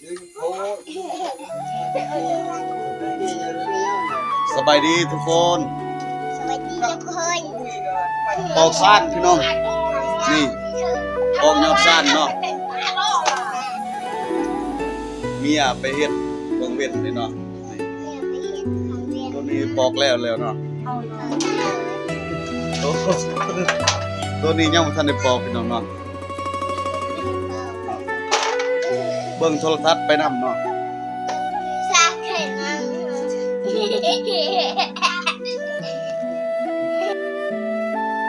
สบายดีทุกคน สวัสดีทุกคน ปอกซ่านพี่น้องนี่ปอกยอดซ่านเนาะเมียไปเฮ็ดเบิ่งเว้นนี่เนาะตัวนี้ปอกแล้วเนาะตัวนี้ยังบ่ทันได้ปอกพี่น้องเนาะเบิ่งโทรทัศน์ไปนำเนาะ ซาเข็นมัง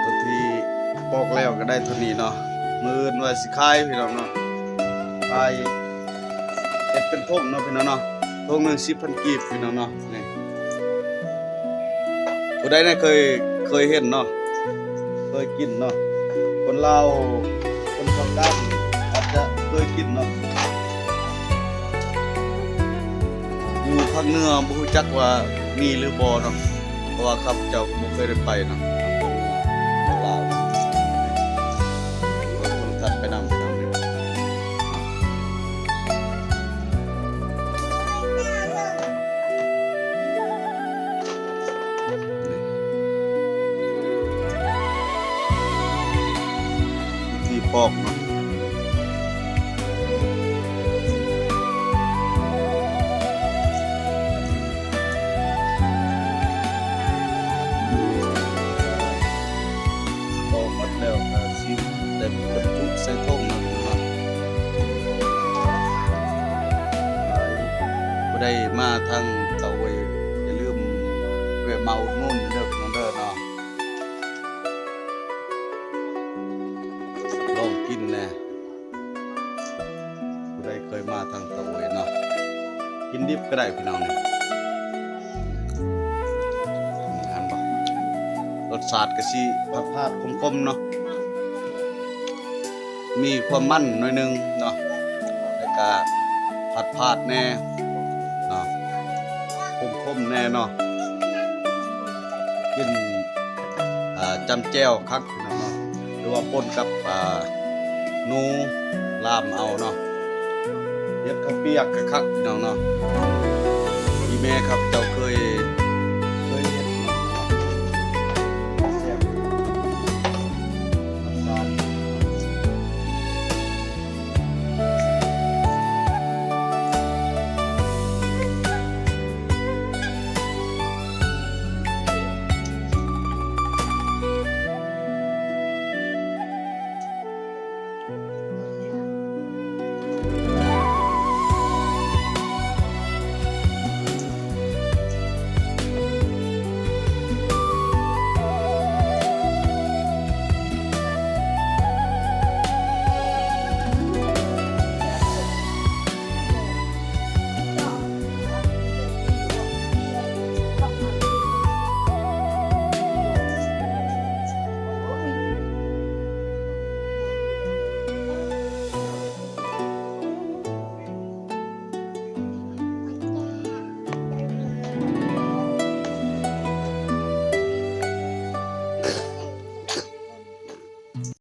ตัวที่ปอกแล้วก็ได้เท่านี้เนาะมื้ออื่นว่าสิขายพี่น้องเนาะขายเฮ็ดเป็นทงเนาะพี่น้องเนาะทงหนึง 10,000 กีบพี่น้องเนาะนี่ผู้ใดได้เคยเห็นเนาะเคยกินเนาะคนลาวคนภาคกลางอาจจะเคยกินเนาะอยู่ภาคเหนือบ่รู้จักว่ามีหรือบ่เนาะเพราะว่าข้าพเจ้าบ่เคยได้ไปเนาะลาวคนทัดไปนำเนาะที่ปอกเนาะปอกหมดแล้วก็สิได้บรรจุใส่ถุงเนาะบ่ได้มาทางเตาเวยอย่าลืมแวะมาอุดหนุนเด้อพี่น้องเด้อเนาะลองกินแหน่ผู้ใดเคยมาทางเตาเวยเนาะกินดิบก็ได้พี่น้องนี่อันบ่รสชาติก็สิพาดๆคมๆเนาะมีความมันหน่อยนึงเนาะแล้วก็พาดๆแน่เนาะคมๆแน่เนาะกินจำแจ่วคักพี่น้องเนาะหรือว่าป่นกับหนูลามเอาเนาะเฮ็ดข้าวเปียกก็คักพี่น้องเนาะพี่แม่ครับเจ้าเคย